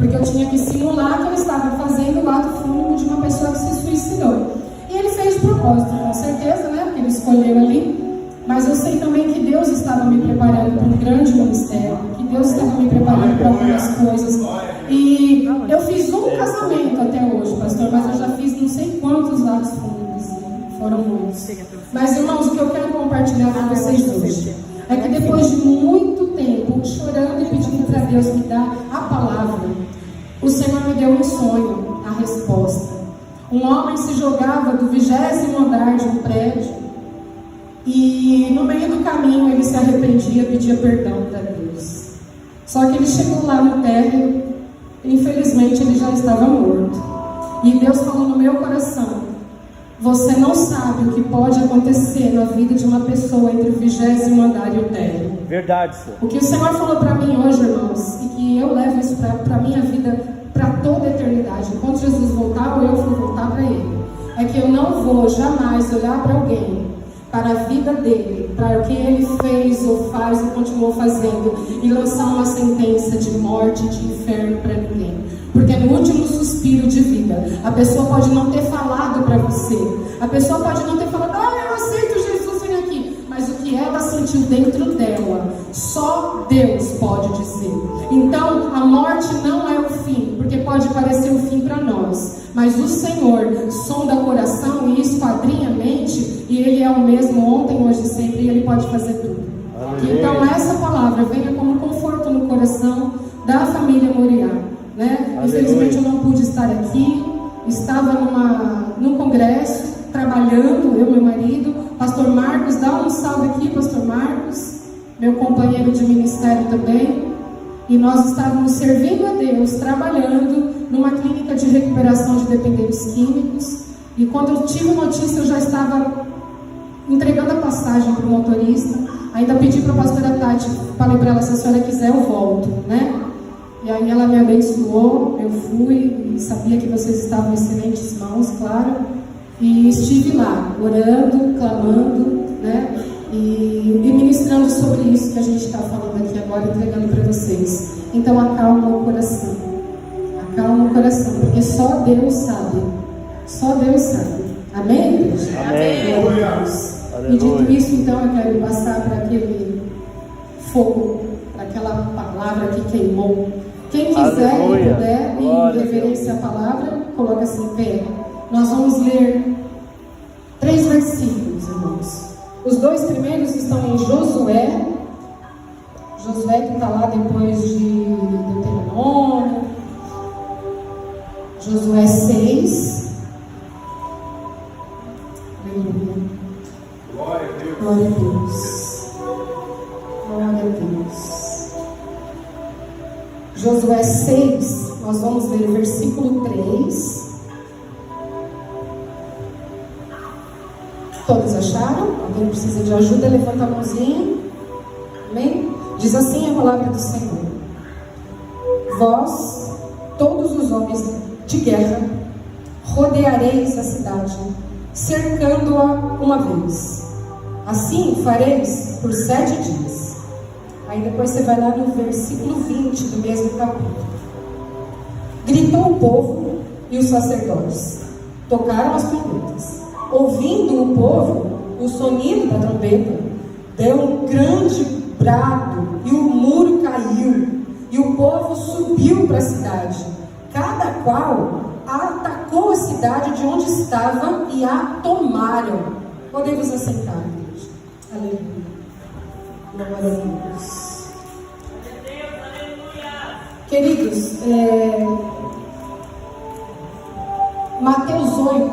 porque eu tinha que simular que eu estava fazendo o ato fúnebre de uma pessoa que se suicidou. E ele fez de propósito, com certeza, né? Porque ele escolheu ali. Mas eu sei também que Deus estava me preparando para um grande ministério, que Deus estava me preparando para algumas coisas. E eu fiz um casamento até hoje, pastor, mas eu já fiz não sei quantos atos fúnebres, foram muitos. Mas, irmãos, o que eu quero compartilhar com vocês hoje é que depois de muito tempo chorando e pedindo para Deus me dar a palavra, o Senhor me deu um sonho, a resposta. Um homem se jogava do 20º andar de um prédio e no meio do caminho ele se arrependia e pedia perdão para Deus. Só que ele chegou lá no térreo e infelizmente ele já estava morto. E Deus falou no meu coração: você não sabe o que pode acontecer na vida de uma pessoa entre o 20º andar e o térreo. Verdade, Senhor. O que o Senhor falou para mim hoje, irmãos, e que eu levo isso para a minha vida, para toda a eternidade, enquanto Jesus voltar ou eu for voltar para Ele, é que eu não vou jamais olhar para alguém, para a vida dele, para o que ele fez ou faz e continuou fazendo, e lançar uma sentença de morte, de inferno para ninguém. Porque no último suspiro de vida, a pessoa pode não ter falado para você, a pessoa pode não ter falado: eu aceito Jesus, vem aqui. Mas o que ela sentiu dentro dela, só Deus pode dizer. Então, a morte não é o fim, porque pode parecer o fim para nós, mas o Senhor sonda o coração e esquadrinha a mente, e Ele é o mesmo ontem, hoje e sempre, e Ele pode fazer tudo. Então, essa palavra venha como conforto no coração da família Moriá, né? Infelizmente eu não pude estar aqui, estava num congresso, trabalhando, eu e meu marido. Pastor Marcos, dá um salve aqui, Pastor Marcos, meu companheiro de ministério também. E nós estávamos servindo a Deus, trabalhando numa clínica de recuperação de dependentes químicos. E quando eu tive notícia, eu já estava entregando a passagem para o motorista. Ainda pedi para a pastora Tati, falei para ela: se a senhora quiser eu volto, né? E aí ela me abençoou, eu fui e sabia que vocês estavam em excelentes mãos, claro. E estive lá, orando, clamando, né? E ministrando sobre isso que a gente está falando aqui agora, entregando para vocês. Então acalma o coração, porque só Deus sabe, amém, igreja? Amém. E dito isso, então eu quero passar para aquele fogo, para aquela palavra que queimou. Quem quiser e puder, em reverência à palavra, coloca-se em pé. Nós vamos ler 3 versículos, irmãos. Os 2 primeiros estão em Josué que está lá depois de Deuteronômio. Josué 6. Aleluia. Glória a Deus. Glória a Deus. Glória a Deus. Josué 6, nós vamos ler o versículo 3. Todos acharam? Alguém precisa de ajuda? Levanta a mãozinha. Amém? Diz assim a palavra do Senhor: vós, todos os homens de guerra, rodeareis a cidade, cercando-a uma vez. Assim fareis por 7 dias. Aí depois você vai lá no versículo 20 do mesmo capítulo. Gritou o povo e os sacerdotes tocaram as trombetas. Ouvindo o povo o sonido da trombeta, deu um grande brado e o muro caiu, e o povo subiu para a cidade. Cada qual atacou a cidade de onde estava e a tomaram. Podemos assentar, igreja. Aleluia. Glória a Deus. Queridos, Mateus 8,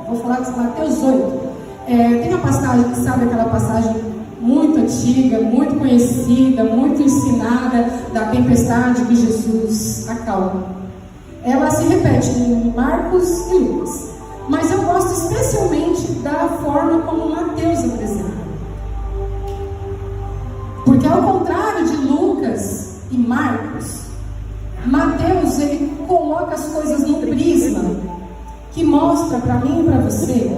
vou falar de Mateus 8. Tem a passagem, sabe aquela passagem muito antiga, muito conhecida, muito ensinada, da tempestade que Jesus acalma. Ela se repete em Marcos e Lucas, mas eu gosto especialmente da forma como Mateus apresenta. Porque ao contrário de Lucas e Marcos, Mateus, ele coloca as coisas no prisma que mostra para mim e para você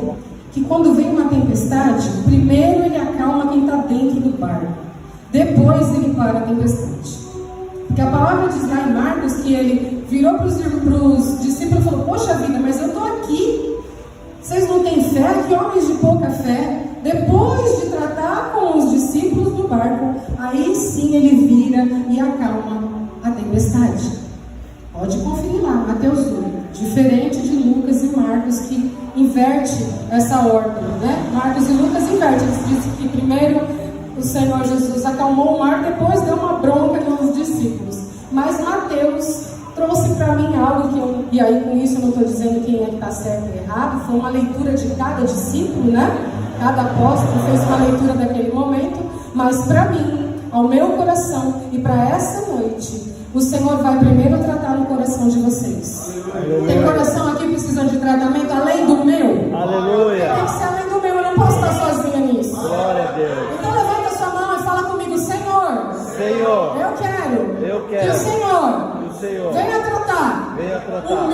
que quando vem uma tempestade, primeiro ele acalma quem está dentro do barco, depois ele para a tempestade. Porque a palavra diz lá em Marcos que ele virou para os discípulos e falou: poxa vida, mas eu estou aqui, vocês não têm fé? Que homens de pouca fé. Depois de tratar com os discípulos no barco, aí sim ele vira e acalma a tempestade. Pode conferir lá, Mateus 1, diferente de Lucas e Marcos, que inverte essa ordem, né? Marcos e Lucas invertem, eles dizem que primeiro o Senhor Jesus acalmou o mar, depois deu uma bronca nos discípulos. Mas Mateus trouxe para mim algo que eu, e aí com isso eu não estou dizendo quem é que está certo e errado, foi uma leitura de cada discípulo, né? Cada apóstolo fez uma leitura daquele momento, mas para mim, ao meu coração e para essa noite, o Senhor vai primeiro tratar no coração de vocês. Aleluia. Tem coração aqui precisando de tratamento além do meu? Aleluia. Tem que ser além do meu, eu não posso estar sozinha nisso. Glória a Deus. Então levanta sua mão e fala comigo: Senhor, eu quero que o Senhor venha tratar o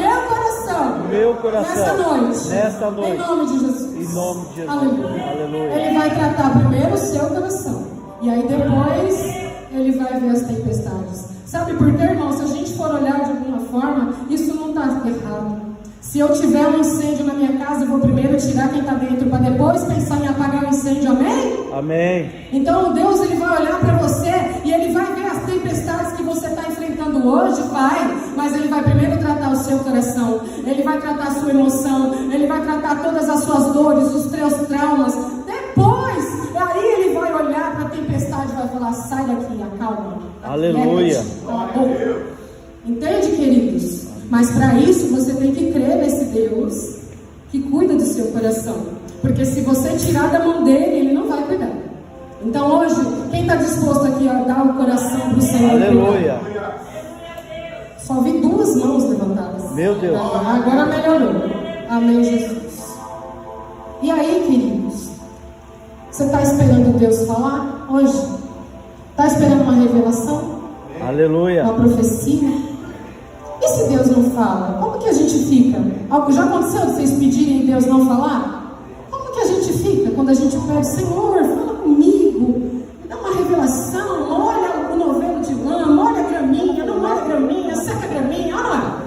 meu coração nessa noite, em nome de Jesus. Em nome de Jesus. Aleluia. Aleluia. Ele vai tratar primeiro o seu coração, e aí depois ele vai ver as tempestades. Sabe por quê, irmão? Se a gente for olhar de alguma forma, isso não está errado. Se eu tiver um incêndio na minha casa, eu vou primeiro tirar quem está dentro, para depois pensar em apagar o incêndio, amém? Amém. Então Deus, ele vai olhar para você e ele vai ver as tempestades que você está enfrentando hoje, mas ele vai primeiro tratar o seu coração, ele vai tratar a sua emoção, ele vai tratar todas as suas dores, os teus traumas. Depois, aí ele vai olhar para a tempestade e vai falar: sai daqui, acalma. Aleluia. Entende, queridos? Mas para isso você tem que crer nesse Deus que cuida do seu coração. Porque se você tirar da mão dele, ele não vai cuidar. Então hoje, quem está disposto aqui a dar o coração para o Senhor? Aleluia. Só vi 2 mãos levantadas. Meu Deus. Agora melhorou. Amém, Jesus. E aí, queridos? Você está esperando Deus falar hoje? Está esperando uma revelação? Aleluia. Uma profecia? E se Deus não fala? Como que a gente fica? Algo já aconteceu de vocês pedirem e Deus não falar? Como que a gente fica quando a gente pede: Senhor, fala comigo, me dá uma revelação, molha o novelo de lã, molha a graminha, não molha a graminha, seca a graminha, olha.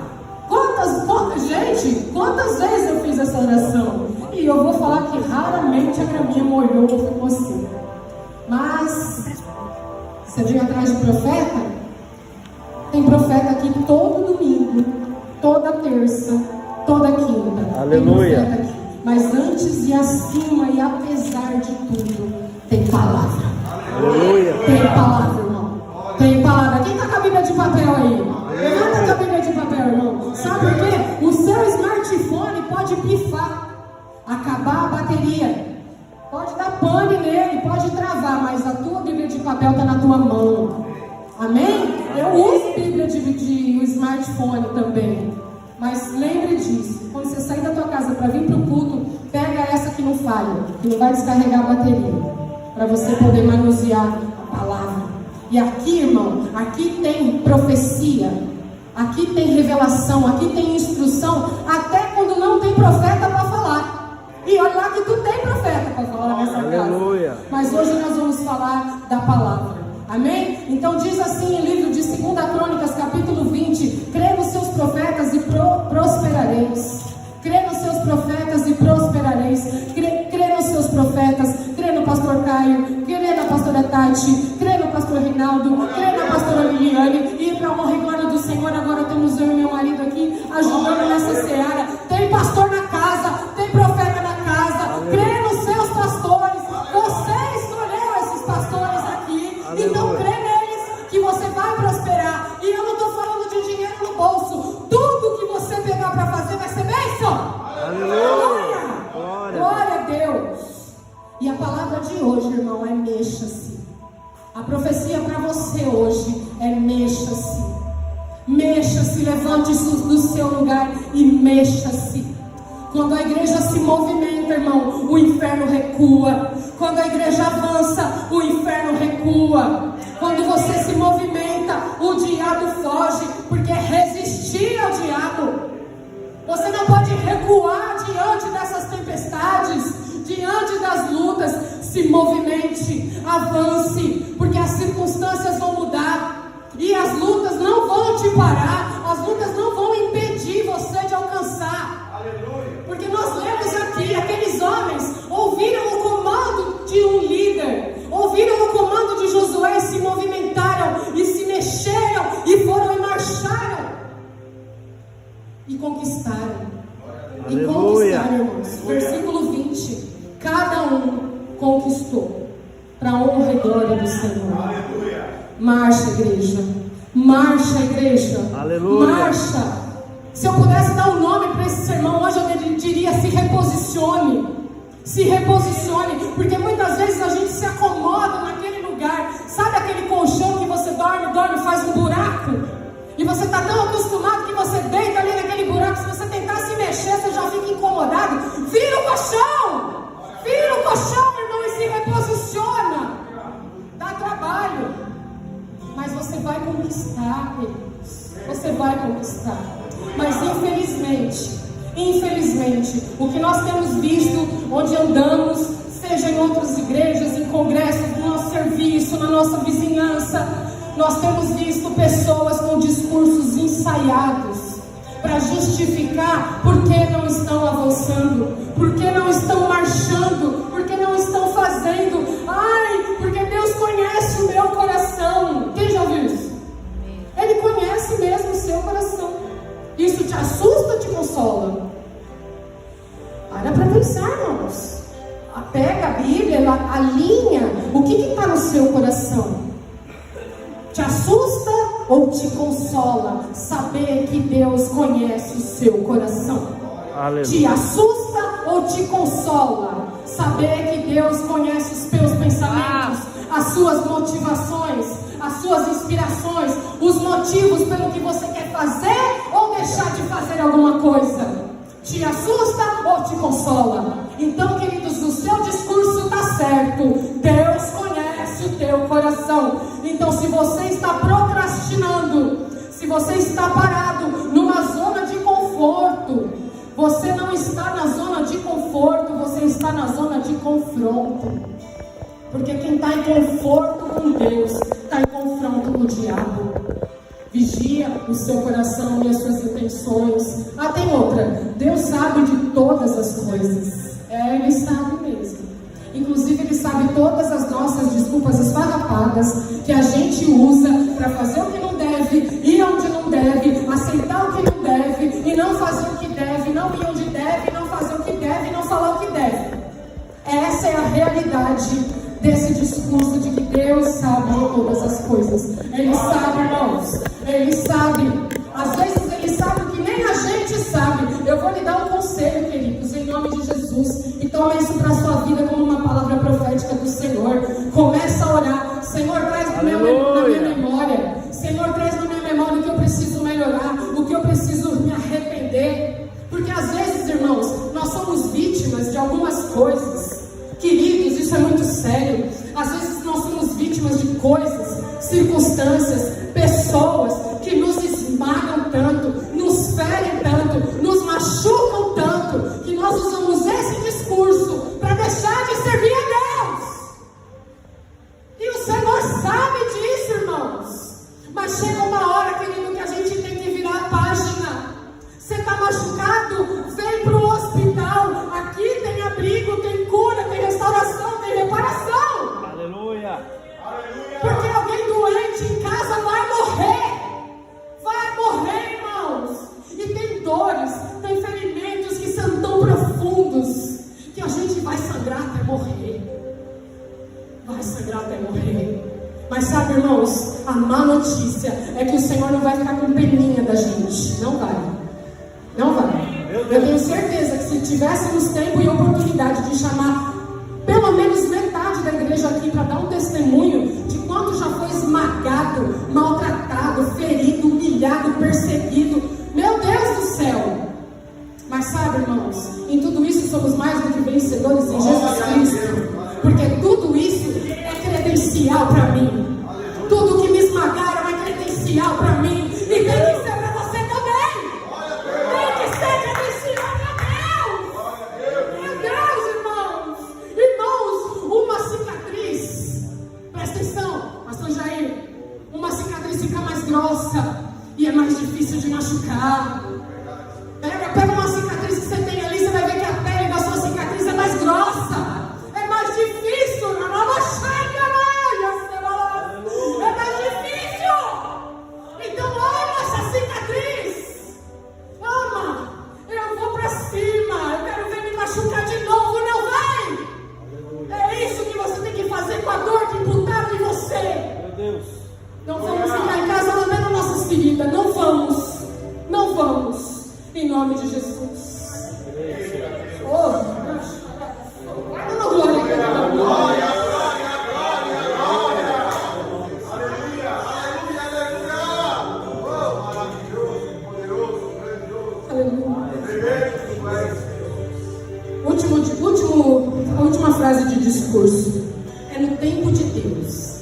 Quantas vezes eu fiz essa oração? E eu vou falar que raramente a graminha molhou ou ficou seca. Mas você veio atrás de profeta? Tem profeta aqui todo domingo, toda terça, toda quinta. Aleluia. Tem profeta aqui. Mas antes e acima e apesar de tudo, tem palavra. Aleluia. Tem palavra, irmão. Tem palavra. Quem está com a Bíblia de papel aí? Levanta com a Bíblia de papel, irmão. Sabe por quê? O seu smartphone pode pifar, acabar a bateria, pode dar pane nele, pode travar, mas a tua Bíblia de papel está na tua mão. Amém? Eu uso Bíblia de smartphone também. Mas lembre disso: quando você sair da tua casa para vir para o culto, pega essa que não falha, que não vai descarregar a bateria, para você poder manusear a palavra. E aqui, irmão, aqui tem profecia, aqui tem revelação, aqui tem instrução, até quando não tem profeta para falar. E olha lá que tu tem profeta para falar nessa casa. Aleluia. Mas hoje nós vamos falar da palavra. Amém? Então diz assim em livro de 2 Crônicas, capítulo 20: crê nos seus profetas e prosperareis. Crê nos seus profetas e prosperareis. Crê nos seus profetas. Crê no pastor Caio. Crê na pastora Tati. Crê no pastor Reinaldo. Crê na pastora Liliane. E para a honra e glória do Senhor, agora temos eu e meu marido aqui ajudando nessa seara. Tem pastor na casa. Tem profeta na casa. Crê nos seus pastores. Você escolheu esses pastores aqui. Então crê neles que você vai prosperar. E eu não estou falando de dinheiro no bolso. Tudo que você pegar para fazer vai ser bênção. Aleluia. Glória a Deus. E a palavra de hoje, irmão, é mexa-se. A profecia para você hoje é mexa-se. Mexa-se, levante-se do seu lugar e mexa-se. Quando a igreja se movimenta, irmão, o inferno recua. Quando a igreja avança, o inferno recua. Quando você se movimenta, o diabo foge, porque resistir ao diabo. Você não pode recuar diante dessas tempestades, diante das lutas. Se movimente, avance, porque as circunstâncias vão mudar e as lutas vão te parar, as lutas não vão impedir você de alcançar. Aleluia. Porque nós lemos aqui, aqueles homens ouviram o comando de um líder, ouviram o comando de Josué e se movimentaram, e se mexeram, e foram e marcharam, e conquistaram. E conquistaram, irmãos. Versículo 20: cada um conquistou, para a honra e glória do Senhor. Aleluia. Marcha, igreja. Marcha, igreja. Aleluia. Marcha. Se eu pudesse dar um nome para esse sermão hoje, eu diria: se reposicione. Se reposicione. Porque muitas vezes a gente se acomoda naquele lugar. Sabe aquele colchão que você dorme, faz um buraco? E você está tão acostumado que você deita ali naquele buraco. Se você tentar se mexer, você já fica incomodado. Vira o colchão! Vira o colchão, irmão, e se reposiciona. Dá trabalho, mas você vai conquistar, queridos. Você vai conquistar. Mas infelizmente, o que nós temos visto, onde andamos, seja em outras igrejas, em congressos, no nosso serviço, na nossa vizinhança, nós temos visto pessoas com discursos ensaiados para justificar por que não estão avançando, por que não estão marchando, por que não estão fazendo. Ai, porque Deus conhece o meu coração. Quem já ouviu isso? Ele conhece mesmo o seu coração. Isso te assusta ou te consola? Para pensar, irmãos. Pega a Bíblia, alinha o que está no seu coração. Te assusta ou te consola saber que Deus conhece o seu coração? Aleluia. Te assusta ou te consola saber que Deus conhece os teus pensamentos, as suas motivações, as suas inspirações, os motivos pelo que você quer fazer ou deixar de fazer alguma coisa? Te assusta ou te consola? Então, queridos, o seu discurso está certo. Deus conhece o teu coração. Então, se você está procrastinando, se você está parado numa zona de conforto, você não está na zona de conforto, você está na zona de confronto. Porque quem está em conforto com Deus, está em confronto com o diabo. Vigia o seu coração e as suas intenções. Tem outra. Deus sabe de todas as coisas. Ele sabe mesmo. Inclusive, Ele sabe todas as nossas desculpas esfarrapadas que a gente usa para fazer o que não deve, ir onde não deve, aceitar o que não deve, e não fazer o que deve, não ir onde deve, não fazer o que deve, não falar o que deve. Essa é a realidade desse discurso de que Deus sabe de todas as coisas. Ele sabe, irmãos. Ele sabe. Às vezes Ele sabe o que nem a gente sabe. Eu vou lhe dar um conselho, queridos, em nome de Jesus. E tome isso para a sua vida como uma palavra profética do Senhor. Começa a orar. Senhor, traz na minha memória. Senhor, traz na minha memória o que eu preciso melhorar, o que eu preciso me arrepender. Porque às vezes, irmãos, nós somos vítimas de algumas coisas. Queridos, isso é muito sério. Às vezes nós somos vítimas de coisas, circunstâncias, pessoas que nos esmagam tanto, nos ferem tanto, nos machucam tanto, que nós usamos esse discurso para deixar de servir a Deus. E o Senhor sabe disso, irmãos. Mas chega uma hora, querido, que a gente tem que virar a página. Você está machucado? Vem para o hospital. Aqui tem abrigo, tem cura, tem restauração, tem reparação. Aleluia. Porque alguém doente em casa vai morrer. Vai morrer, irmãos. E tem dores, tem ferimentos que são tão profundos que a gente vai sangrar até morrer. Vai sangrar até morrer. Mas sabe, irmãos, a má notícia é que o Senhor não vai ficar com peninha da gente. Não vai. Não vai. Eu tenho certeza que se tivéssemos tempo e oportunidade de chamar pelo menos metade da igreja aqui para dar um testemunho de quanto já foi esmagado, maltratado, ferido, humilhado, perseguido. Meu Deus do céu! Mas sabe, irmãos, em tudo isso somos mais do que vencedores em Jesus Cristo. Porque tudo isso é credencial para mim. Tudo que me esmagaram é credencial para mim. E tem que ser para você também. Tem que ser credencial para Deus. Meu Deus, irmãos. Irmãos, uma cicatriz. Presta atenção, pastor Jair. Uma cicatriz fica mais grossa. E é machucar. Pega uma cicatriz que você tem ali, você vai ver que a pele da sua cicatriz é mais grossa. É mais difícil. É mais difícil. Então ama essa cicatriz. Ama. Eu vou pra cima. Eu quero ver me machucar de novo. Não vai. É isso que você tem que fazer com a dor que imputaram em você. Meu Deus. Não vamos ficar em casa lambendo nossas feridas. Não vamos. Não vamos. Em nome de Jesus. Oh, guarda na glória. Glória. A última frase de discurso é no tempo de Deus.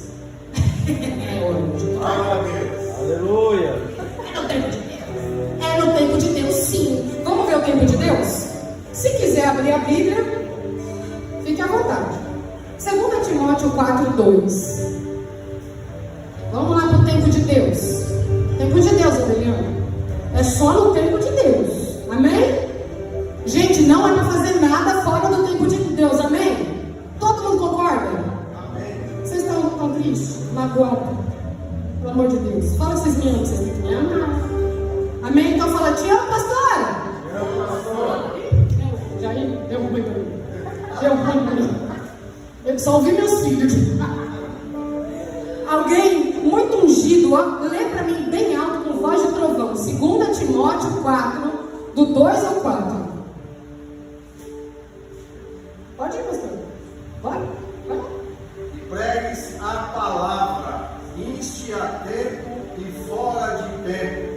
Aleluia. É no tempo de Deus. É no tempo de Deus, sim. Vamos ver o tempo de Deus? Se quiser abrir a Bíblia, fique à vontade. 2 Timóteo 4:2. Vamos lá para o tempo de Deus. Tempo de Deus, Adriana. É só no tempo de Deus. Amém? Gente, não é para fazer nada fora do tempo de Deus. Amém? Todo mundo concorda? Amém. Vocês estão tão tristes? Magoados? Pelo amor de Deus. Fala que vocês me amam. Vocês têm que me amar. Amém? Então fala, te amo, pastora. Te amo, pastora. Já deu ruim pra mim. Deu ruim pra mim. Eu só ouvi meus filhos. Alguém muito ungido, ó, lê pra mim bem alto com voz de trovão. 2 Timóteo 4, do 2 ao 4. Pode ir, pastor. Bora. Vai lá. E pregues a palavra, inste a tempo e fora de tempo.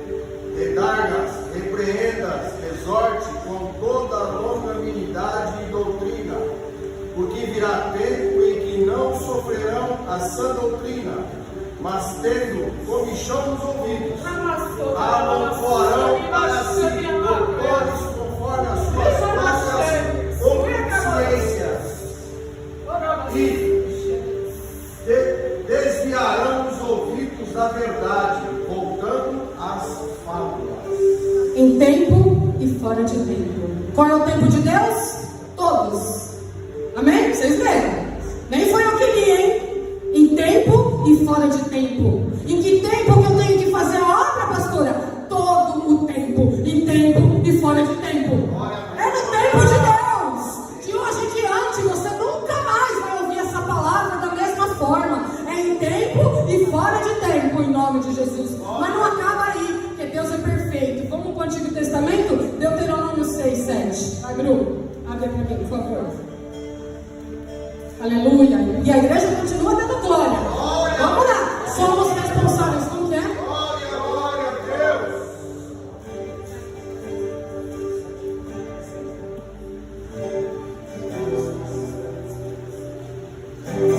Redargas, repreendas, exorte com toda longanimidade e doutrina, porque virá tempo em que não sofrerão a sã doutrina, mas tendo comichão nos ouvidos, amontoarão para si doutores conforme as suas próprias consciências, e desviarão os ouvidos da verdade, voltando às fábulas. Em tempo e fora de tempo. Qual é o tempo de Deus? Todos. Amém? Vocês leram? Nem foi eu que li, hein? Em tempo e fora de tempo. Em que tempo que eu tenho que fazer a obra, pastora? Todo o tempo. Em tempo e fora de tempo. É no tempo de Deus. De hoje em diante, você nunca mais vai ouvir essa palavra da mesma forma. É em tempo e fora de tempo, em nome de Jesus. Mas não acaba aí, porque Deus é perfeito. Vamos para o Antigo Testamento? Deuteronômio 6, 7. Vai, Bru. Abre para mim, por favor. Aleluia. E a igreja continua dando glória. Vamos lá. Somos responsáveis. Como que é? Glória a Deus.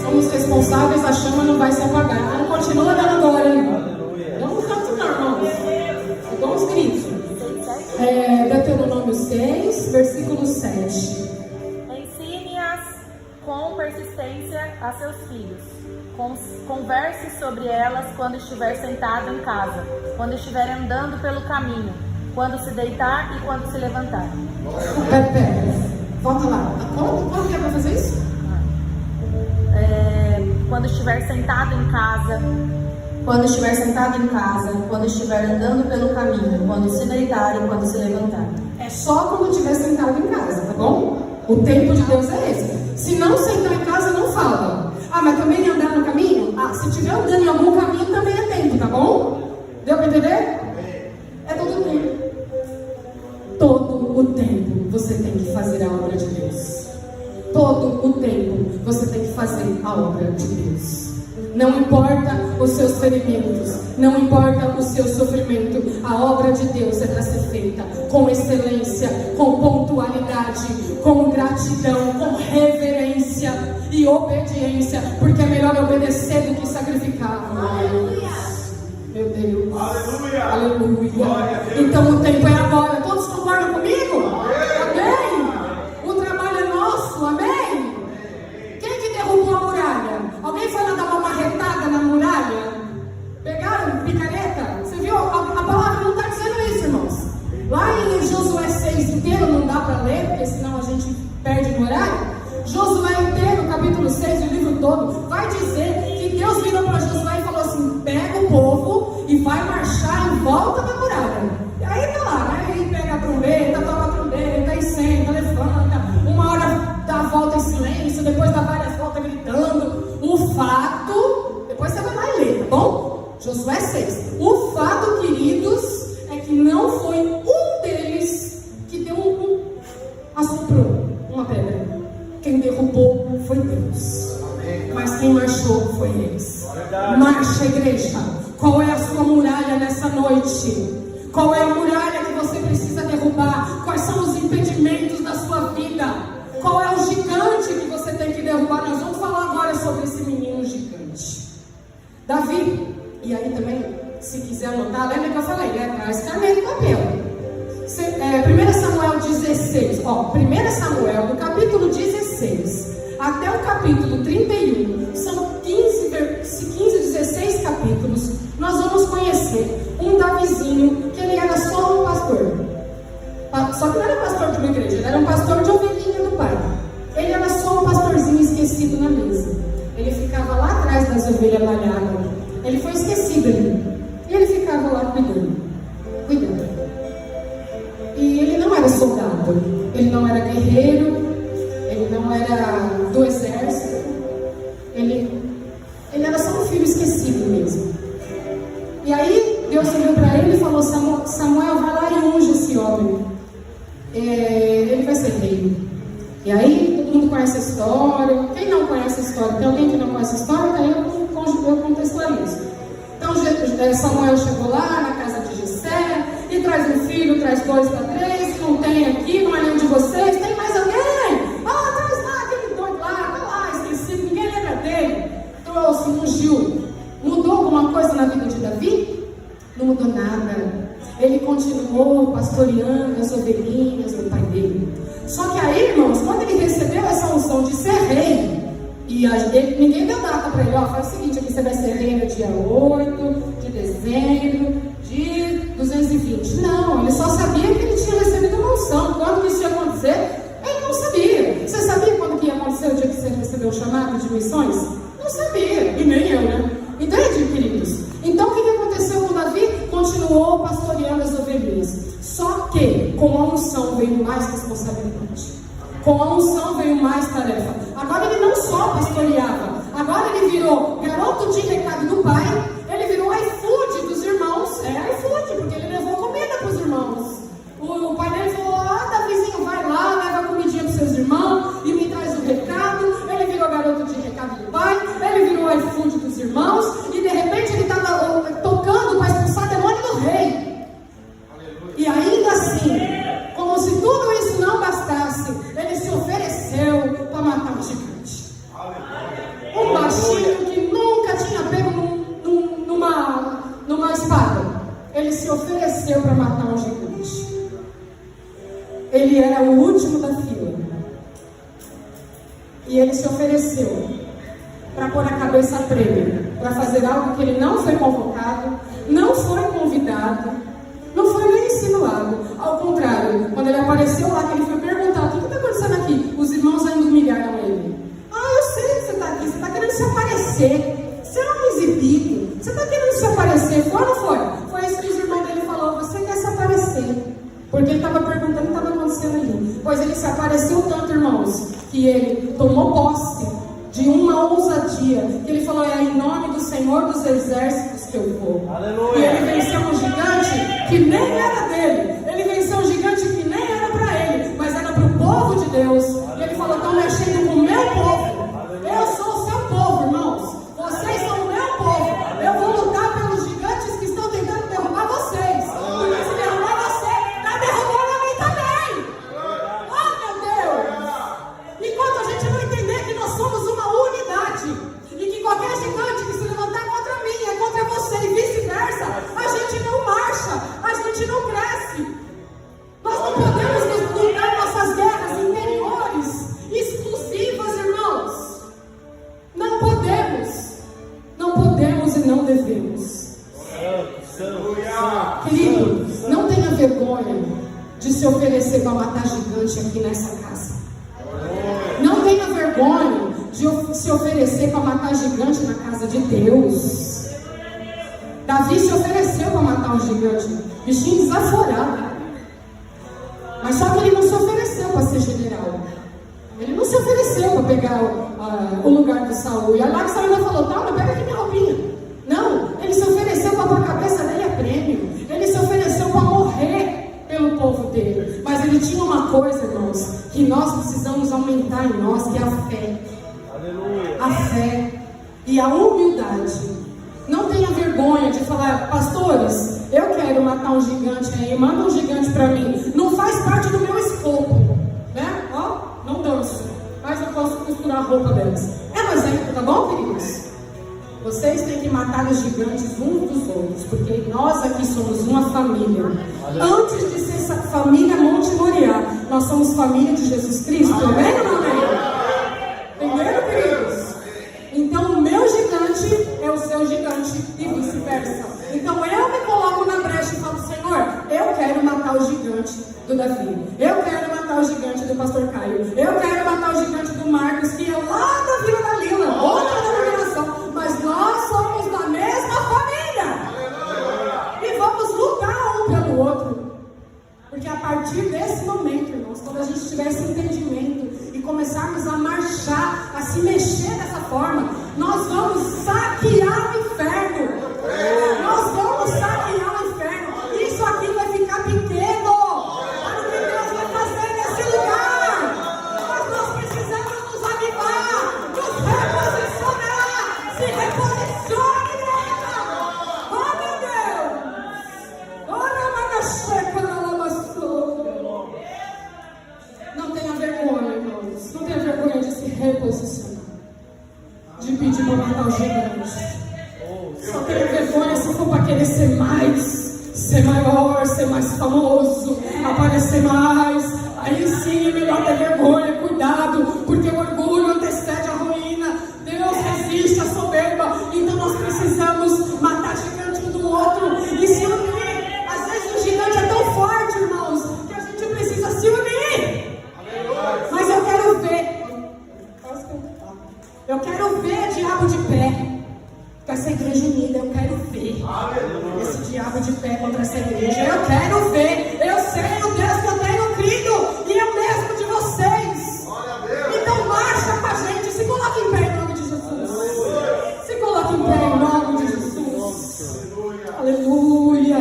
Somos responsáveis, a chama não vai se apagar. Então continua dando glória. Aleluia. Não canto não, irmãos. É bom os gritos. Deuteronômio 6, versículo 7. Ensine-as com persistência a seus filhos. Converse sobre elas quando estiver sentado em casa, quando estiver andando pelo caminho, quando se deitar e quando se levantar. Pera. Volta lá. Quando que é para fazer isso? Quando estiver sentado em casa, quando estiver sentado em casa, quando estiver andando pelo caminho, quando se deitar e quando se levantar. É só quando estiver sentado em casa, tá bom? O tempo de Deus é esse. Se não sentar em casa, não fala. Ah, mas também andar no caminho? Ah, se estiver andando em algum caminho, também é tempo, tá bom? Deu para entender? É todo o tempo. Todo o tempo você tem que fazer a obra de Deus. Todo o tempo você tem que fazer a obra de Deus. Não importa os seus ferimentos, não importa o seu sofrimento, a obra de Deus é para ser feita com excelência, com pontualidade, com gratidão, com reverência e obediência, porque é melhor obedecer do que sacrificar. Aleluia. Meu Deus. Aleluia. Aleluia. Glória a Deus. Então o tempo é agora. Todos concordam comigo? Amém? O trabalho é nosso. Amém? Quem que derrubou a muralha? Alguém foi lá dar uma marretada na muralha? Pegaram picareta? Você viu? A palavra não está dizendo isso, irmãos. Josué 6 inteiro, não dá para ler, porque senão a gente perde no horário. Josué inteiro, capítulo 6, o livro todo, vai dizer que Deus virou para Josué e falou assim: pega o povo e vai marchar em volta da muralha. E aí tá lá, né? Ele pega a trombeta, toca a trombeta, e senta, levanta, uma hora dá a volta em silêncio, depois dá várias voltas gritando. O fato, depois você vai lá e lê, tá bom? Josué 6. O fato, queridos, é que não foi um deles que deu assoprou uma pedra. Quem derrubou foi Deus. Mas quem marchou foi eles. Marcha, igreja. Qual é a sua muralha nessa noite? Qual é a muralha que você precisa derrubar? Quais são os impedimentos da sua vida? Qual é o gigante que você tem que derrubar? Nós vamos falar agora sobre esse menino gigante. Davi, e aí também, se quiser anotar, lembra que eu falei, né? Traz caneta e papel. 1 Samuel 16, 1 Samuel, do capítulo 16 até o capítulo 31, são 15, 16 capítulos. Nós vamos conhecer um Davizinho, que ele era só um pastor. Só que não era pastor de uma igreja, ele era um pastor de ovelhinha do pai. Ele era só um pastorzinho esquecido na mesa. Ele ficava lá atrás das ovelhas malhadas. Ele foi esquecido ali. E ele ficava lá cuidando. E ele não era soldado, ele não era guerreiro, ele não era do exército, ele era só um filho esquecido mesmo. E aí Deus olhou para ele e falou: Samuel, vai lá e unge esse homem, ele vai ser rei. E aí todo mundo conhece a história. Quem não conhece a história? Tem alguém que não conhece a história? Daí eu contextualizo. Então Samuel chegou lá na casa de Jessé e traz um filho, traz 2 para 3, não tem aqui, não é nenhum de vocês, tem mais alguém? Traz lá, aquele doido lá, tá lá, esquecido, ninguém lembra dele. Trouxe, ungiu. Mudou alguma coisa na vida de Davi? Não mudou nada. Ele continuou pastoreando as ovelhinhas do pai dele. Só que aí, irmãos, quando ele recebeu essa unção de ser rei, e ninguém deu data para ele, faz o seguinte, aqui você vai ser rei no dia 8 de dezembro de 220. Não, ele só sabia que ele tinha recebido uma unção. Quando isso ia acontecer, ele não sabia. Você sabia quando que ia acontecer o dia que você recebeu o chamado de missões? Não sabia, e nem eu, né? Entende, queridos? Então o que aconteceu com Davi? Continuou pastoreando as ovelhas. Só que com a unção veio mais responsabilidade. Com a unção veio mais tarefa. Agora ele não só pastoreava, agora ele virou garoto de recado do pai, ele virou iFood dos irmãos. iFood, porque ele levou comida para os irmãos. O pai dele falou: Davizinho, vai lá, leva comidinha para os seus irmãos e me traz o recado. Ele virou garoto de recado do pai, ele virou iFood dos irmãos, e de repente ele estava tocando para expulsar demônio do rei. E ainda assim, como se tudo isso não bastasse, ele se ofereceu para matar um gigante. Um baixinho que nunca tinha pego numa espada. Ele se ofereceu para matar um gigante. Ele era o último da fila. E ele se ofereceu para pôr a cabeça a prêmio, para fazer algo que ele não foi convocado, não foi convidado, não foi nem insinuado. Ao contrário, quando ele apareceu lá, que ele foi perguntar: o que está acontecendo aqui? Os irmãos ainda humilharam ele. Eu sei que você está aqui, você está querendo se aparecer. Você é um exibido, você está querendo se aparecer. Foi ou não foi? Foi isso que os irmãos dele falaram: você quer se aparecer. Porque ele estava perguntando o que estava acontecendo ali. Pois ele se apareceu tanto, irmãos, que ele tomou posse de uma ousadia, que ele falou: é em nome do Senhor dos Exércitos que eu vou. Aleluia. E ele venceu um gigante que nem era dele. Ele venceu um gigante que nem era para ele, mas era para o povo de Deus. E ele falou: estão mexendo com o meu povo. Eu sou o seu povo, irmãos. Vocês são o meu povo. Eu vou lutar pelos gigantes que estão tentando derrubar vocês. Porque se derrubar você, está derrubando a mim também. Oh, meu Deus! Enquanto a gente não entender que nós somos uma unidade, e que qualquer gigante que se levantar contra mim é contra você, e vice-versa, a gente não marcha, a gente não cresce. Nós não podemos lutar nossas guerras interiores, exclusivas, irmãos. Não podemos e não devemos. Querido, não tenha vergonha de se oferecer para matar gigante aqui nessa casa. Não tenha vergonha de se oferecer para matar gigante na casa de Deus. Davi se ofereceu para matar um gigante, bichinho desaforado. Mas só que ele não se ofereceu para ser general. Ele não se ofereceu para pegar o lugar de Saul. E lá que Saul falou, tá, mas pega aqui minha roupinha. Não, ele se ofereceu para pôr a cabeça dele a prêmio. Ele se ofereceu para morrer pelo povo dele. Mas ele tinha uma coisa, irmãos, que nós precisamos aumentar em nós, que é a fé. Aleluia. A fé e a humildade. Não tenha vergonha de falar, pastores, eu quero matar um gigante aí, manda um gigante para mim. Não faz parte do meu escopo, né? Ó, não danço, mas eu posso costurar a roupa delas. É um exemplo, tá bom, queridos? Vocês têm que matar os gigantes uns dos outros, porque nós aqui somos uma família. Antes de ser essa família Monte Moriá, nós somos família de Jesus Cristo, amém ou não amém? Entenderam, queridos? Então o meu gigante é o seu gigante e vice-versa. Então eu me coloco na brecha e falo, Senhor, eu quero matar o gigante do Davi, eu quero matar o gigante do pastor Caio, eu quero matar o gigante do Marcos, que é lá da Vila da Lila, outra denominação, mas nós somos da mesma família. E vamos lutar um pelo outro. Porque a partir desse momento, irmãos, quando a gente tiver esse entendimento e começarmos a marchar, a se mexer dessa forma, nós vamos saquear o inferno. Nós vamos saquear o inferno. Isso aqui vai ficar pequeno. Olha o que Deus vai fazer nesse lugar. Mas nós precisamos nos avivar, nos reposicionar. Se reposicione nela. Oh, meu Deus. Olha a magacheca na lamaçou. Não tenha vergonha, irmãos. Não tenha vergonha de se reposicionar, de pedir para matar o gigante. Só tenha vergonha se for para querer ser mais, ser maior, ser mais famoso, aparecer mais. Aí sim é melhor ter vergonha, cuidado, porque o orgulho antecede a ruína. Deus resiste à soberba. Então nós precisamos matar gigante um do outro e se unir. Às vezes o gigante é tão forte, irmãos, que a gente precisa se unir. Mas eu quero ver. Eu quero ver diabo de pé. Com essa igreja unida, eu quero ver esse diabo de pé contra essa igreja. Eu quero ver. Eu sei o Deus que eu tenho crido e é o mesmo de vocês. Então marcha com a gente. Se coloque em pé em nome de Jesus. Se coloque em pé em nome de Jesus. Aleluia.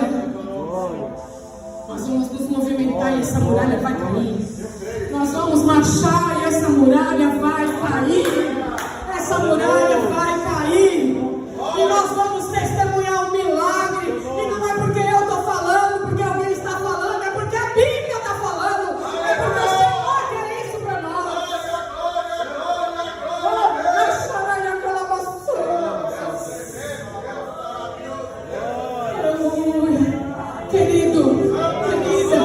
Nós vamos nos movimentar e essa muralha vai cair. Nós vamos marchar e essa muralha vai cair. Essa muralha vai cair. E nós vamos testemunhar um milagre. E não é porque eu estou falando, porque alguém está falando, é porque a Bíblia está falando. É porque o Senhor quer isso para nós. Querido, querida,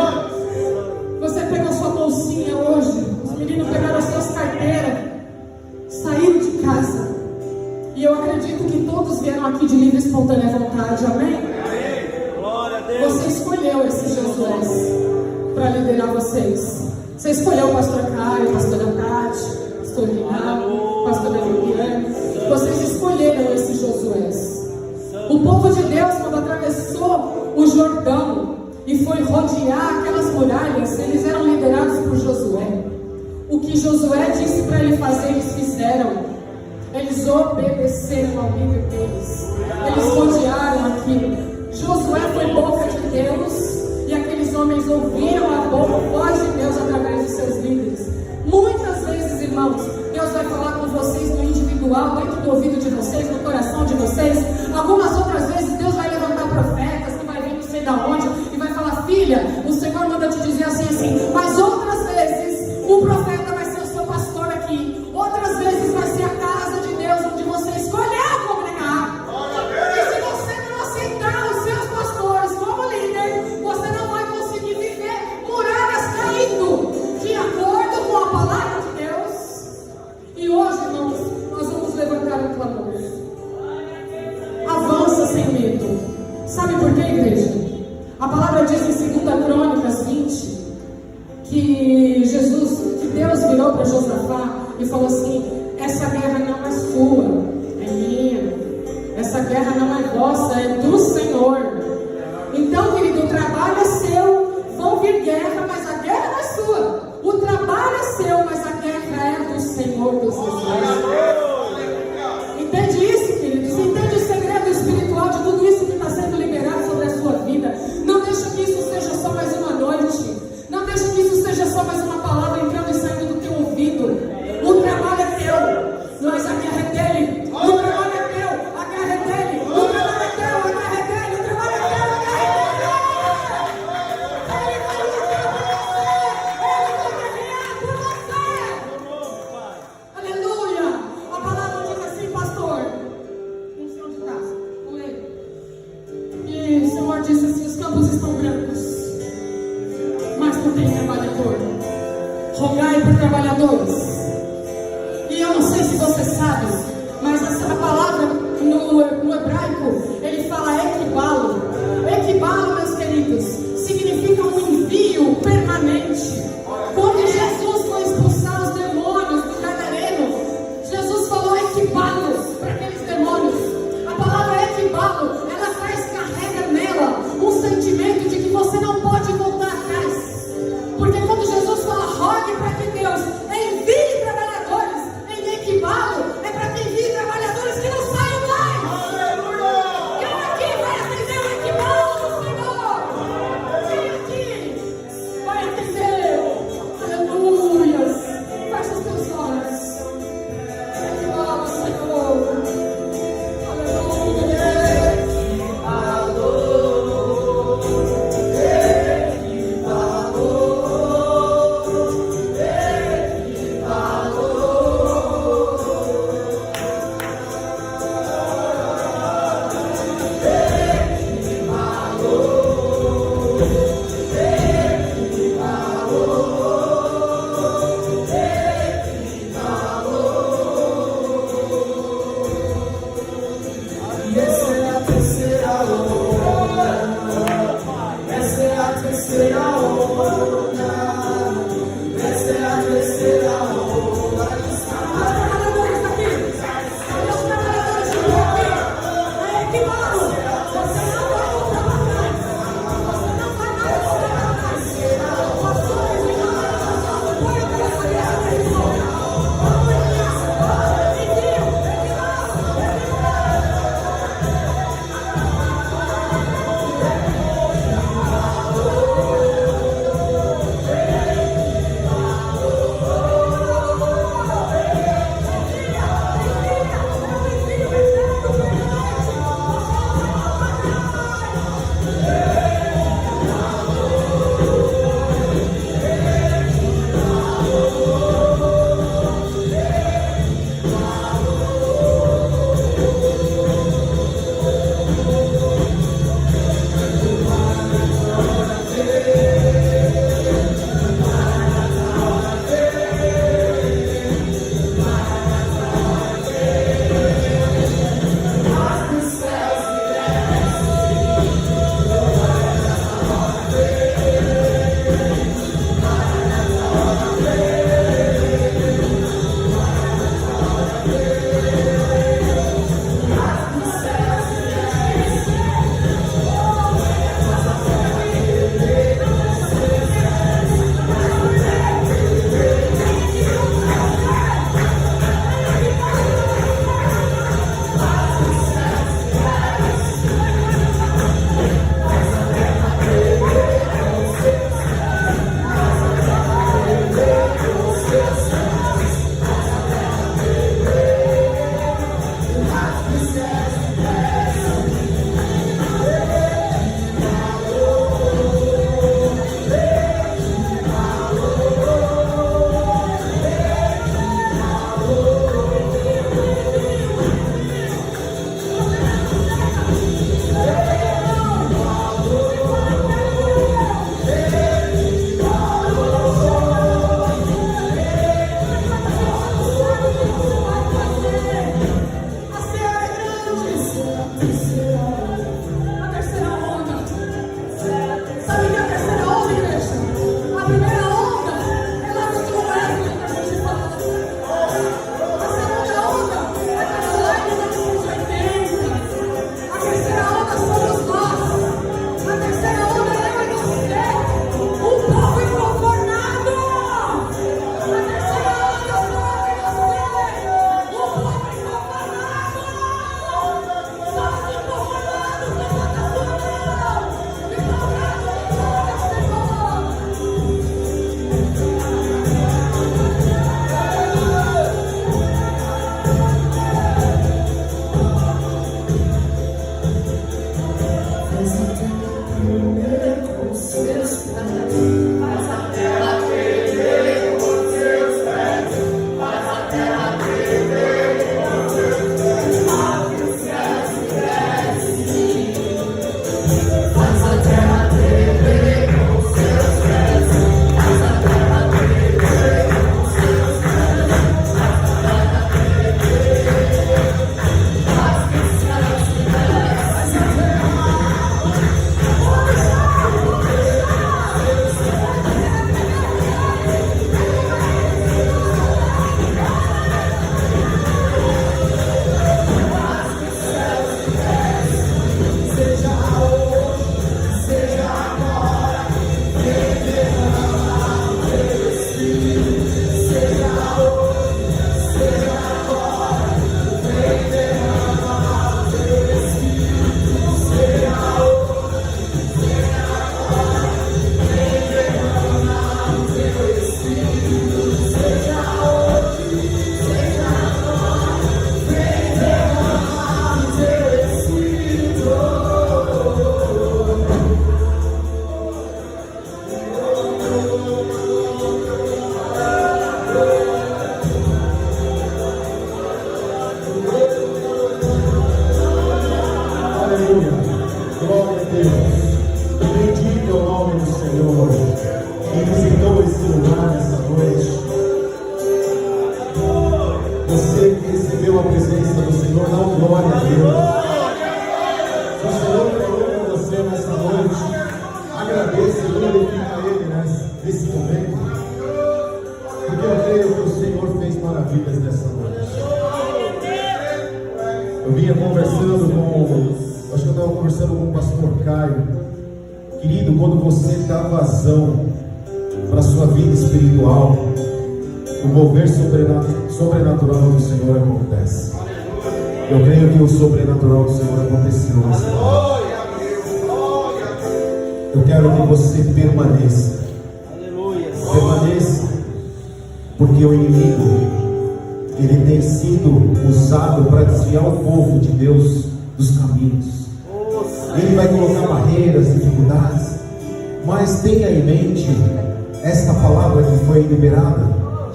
você pegou sua bolsinha hoje. Os meninos pegaram as suas carteiras, saíram de casa. E eu acredito que todos vieram aqui de livre e espontânea vontade, amém? Glória a Deus. Você escolheu esses Josués para liderar vocês. Você escolheu o pastor Caio, pastora Tati, pastor Rinaldo, pastora Viviane. Vocês escolheram esses Josués. O povo de Deus, quando atravessou o Jordão e foi rodear aquelas muralhas, eles eram liderados por Josué. O que Josué disse para ele fazer, eles fizeram. Eles obedeceram ao líder deles. Eles rodearam aquilo. Josué foi boca de Deus. E aqueles homens ouviram a voz de Deus através de seus líderes. Muitas vezes, irmãos, Deus vai falar com vocês no individual, dentro do ouvido de vocês, no coração de vocês. Algumas outras vezes Deus vai levantar profetas que vai vir não sei de onde e vai falar, filha, o Senhor manda te dizer assim. Mas outras vezes o profeta vai ser o seu pastor aqui. Outras vezes vai ser a casa de Deus onde você escolheu congregar. E se você não aceitar os seus pastores como líder, você não vai conseguir viver muralhas caindo de acordo com a palavra de Deus. E hoje, irmãos, nós vamos levantar um clamor. Avança sem medo. Sabe por quê, igreja? A palavra diz em 2 Crônicas 20 que Deus virou para Josafá e falou assim: essa guerra não é sua, é minha. Essa guerra não é vossa, é do Senhor. Então, querido, o trabalho é seu. Vão vir guerra, mas a guerra não é sua. O trabalho é seu, mas a guerra é do Senhor dos Exércitos. Entende isso, querido? Você entende o segredo espiritual de tudo isso que está sendo liberado sobre a sua vida? Não deixa que isso seja só mais uma noite. Não deixa que isso seja só mais uma palavra entrando e saindo do teu ouvido. O trabalho é teu, mas a guerra é dele. O trabalho é teu, a guerra é dele. O trabalho é teu, a guerra é dele. O trabalho é teu, a guerra é dele. Ele vai guerrear por você. Aleluia. A palavra diz assim, pastor. Não sei onde está. Vou ler. E o Senhor disse assim: os campos estão brancos, mas não tem trabalhador. Rogai por trabalhadores. E eu não sei se você sabe, mas essa palavra no hebraico, ele fala equibalo. Equibalo, meus queridos, significa um envio permanente. Quando Jesus foi expulsar os demônios do Gadareno, Jesus falou equibalo para aqueles demônios. A palavra equibalo, ela carrega nela um sentimento de que você não pode voltar atrás. Porque quando Jesus fala rogue para que Deus envie trabalhadores, em equibalo é para que envie trabalhadores que não saiam mais. Quem aqui vai atender o equibalo do Senhor? Quem aqui vai atender? Aleluia. Fecha os teus olhos. Equibalo, Senhor. Aleluia. Eu vinha conversando acho que eu estava conversando com o pastor Caio. Querido, quando você dá vazão para a sua vida espiritual, o mover sobrenatural do Senhor acontece. Eu creio que o sobrenatural do Senhor aconteceu nessa noite. Eu quero que você permaneça. Permaneça, porque o inimigo, ele tem sido usado para desviar o povo de Deus dos caminhos. Ele vai colocar barreiras, dificuldades, mas tenha em mente esta palavra que foi liberada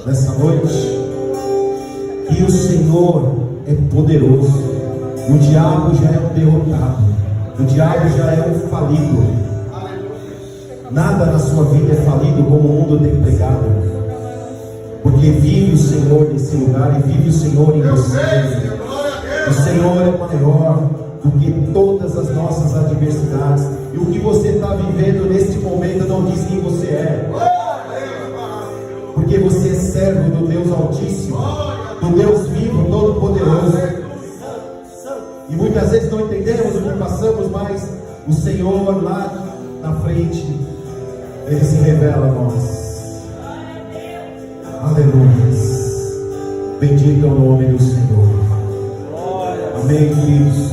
nessa noite, que o Senhor é poderoso. O diabo já é um derrotado, o diabo já é um falido. Nada na sua vida é falido como o mundo tem pregado, porque vive o Senhor nesse lugar e vive o Senhor em você. O Senhor é maior do que todas as nossas adversidades, e o que você está vivendo neste momento não diz quem você é, porque você é servo do Deus Altíssimo, do Deus vivo, Todo-Poderoso. E muitas vezes não entendemos o que passamos, mas o Senhor lá na frente, Ele se revela a nós. Aleluia. Bendito é o nome do Senhor. Amém, queridos.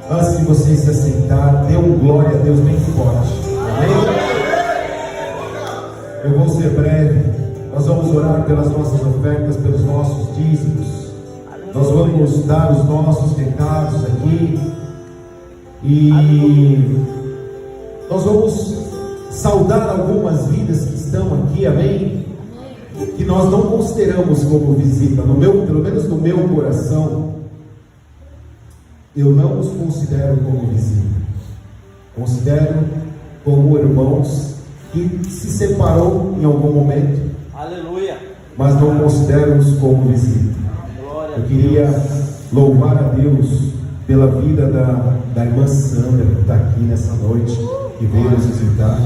Antes de vocês se assentar, dê um glória a Deus bem forte. Amém? Eu vou ser breve. Nós vamos orar pelas nossas ofertas, pelos nossos dízimos. Nós vamos dar os nossos recados aqui. E nós vamos saudar algumas vidas que estão aqui, amém? Que nós não consideramos como visita. Pelo menos no meu coração, eu não os considero como visita. Considero como irmãos que se separou em algum momento. Aleluia. Mas não considero-os como visita. Eu queria louvar a Deus pela vida da irmã Sandra, que está aqui nessa noite, que veio nos visitar.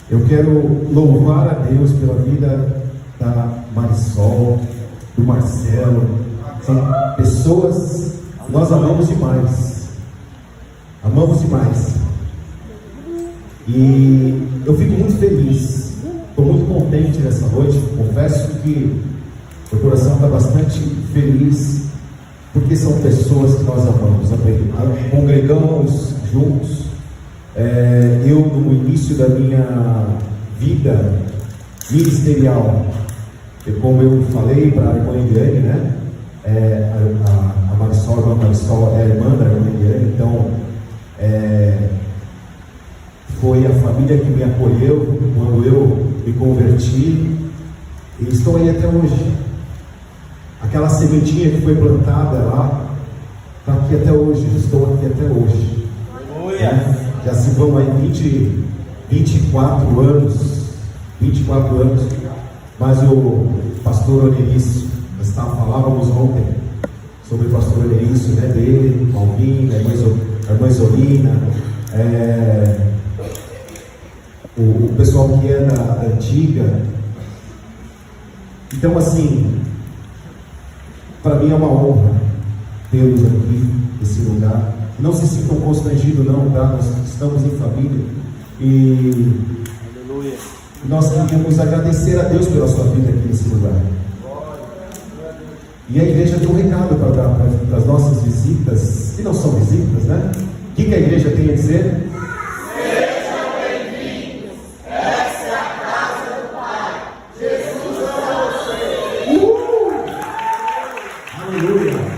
Eu quero louvar a Deus pela vida da Marisol, do Marcelo. São pessoas que nós amamos demais. Amamos demais. E eu fico muito feliz. Estou muito contente nessa noite. Confesso que meu coração está bastante feliz, porque são pessoas que nós amamos. Congregamos juntos. Eu, no início da minha vida ministerial, como eu falei para a irmã Eliane, né? A Marisol, a irmã Marisol é a irmã da irmã Eliane, então foi a família que me acolheu quando eu me converti, e estou aí até hoje. Aquela sementinha que foi plantada lá está aqui até hoje, estou aqui até hoje. Já se vão aí 24 anos, mas o pastor Onerício, nós falávamos ontem sobre o pastor Onerício, né, dele, Malvina, a irmã Isolina, o pessoal que é da antiga. Então, assim, para mim é uma honra tê-los aqui nesse lugar. Não se sintam constrangidos, não, tá? Nós estamos em família e nós queríamos agradecer a Deus pela sua vida aqui nesse lugar. E a igreja tem um recado para dar para as nossas visitas, que não são visitas, né? O que a igreja tem a dizer? Sejam bem-vindos, essa é a casa do Pai. Jesus ama você. Aleluia!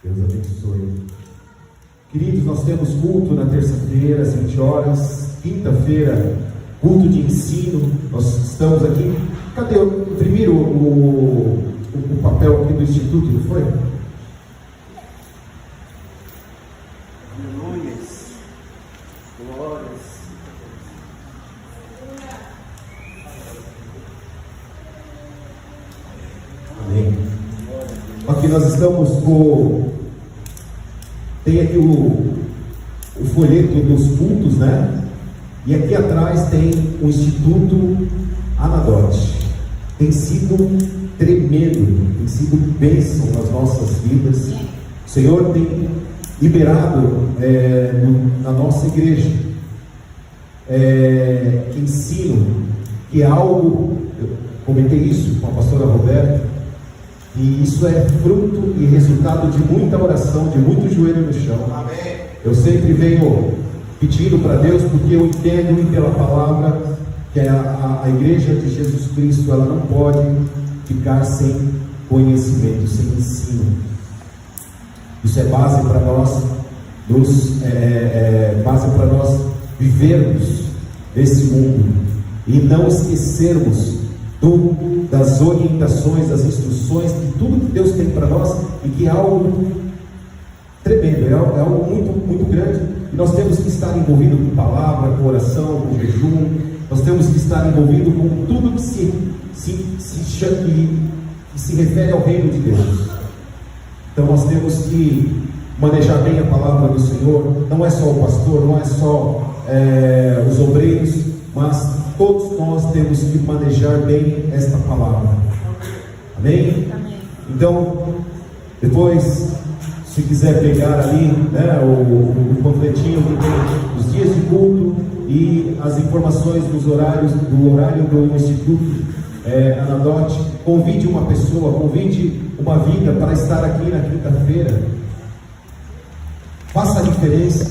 Deus abençoe. Queridos, nós temos culto na terça-feira, às 20 horas. Quinta-feira, culto de ensino. Nós estamos aqui. Cadê? Imprimiram o papel aqui do Instituto, não foi? Aleluia. Glórias. Amém. Aqui nós estamos com... Tem aqui o folheto dos cultos, né? E aqui atrás tem o Instituto Anadote. tem sido tremendo, tem sido bênção nas nossas vidas. O Senhor tem liberado na nossa igreja ensino, que é algo, eu comentei isso com a pastora Roberta, e isso é fruto e resultado de muita oração, de muito joelho no chão. Amém. Eu sempre venho pedindo para Deus, porque eu entendo e pela palavra que a igreja de Jesus Cristo, ela não pode ficar sem conhecimento, sem ensino. Isso é base para nós, base para nós vivermos nesse mundo e não esquecermos das orientações, das instruções, de tudo que Deus tem para nós, e que é algo tremendo, é algo muito, muito grande, e nós temos que estar envolvidos com palavra, com oração, com jejum, nós temos que estar envolvidos com tudo que se refere ao reino de Deus. Então nós temos que manejar bem a palavra do Senhor. Não é só o pastor, não é só os obreiros, mas todos nós temos que manejar bem esta palavra. Amém? Amém. Então, depois, se quiser pegar ali, né, o panfletinho que tem os dias de culto e as informações dos horários, do horário do Instituto Anadote, convide uma pessoa, convide uma vida para estar aqui na quinta-feira. Faça a diferença.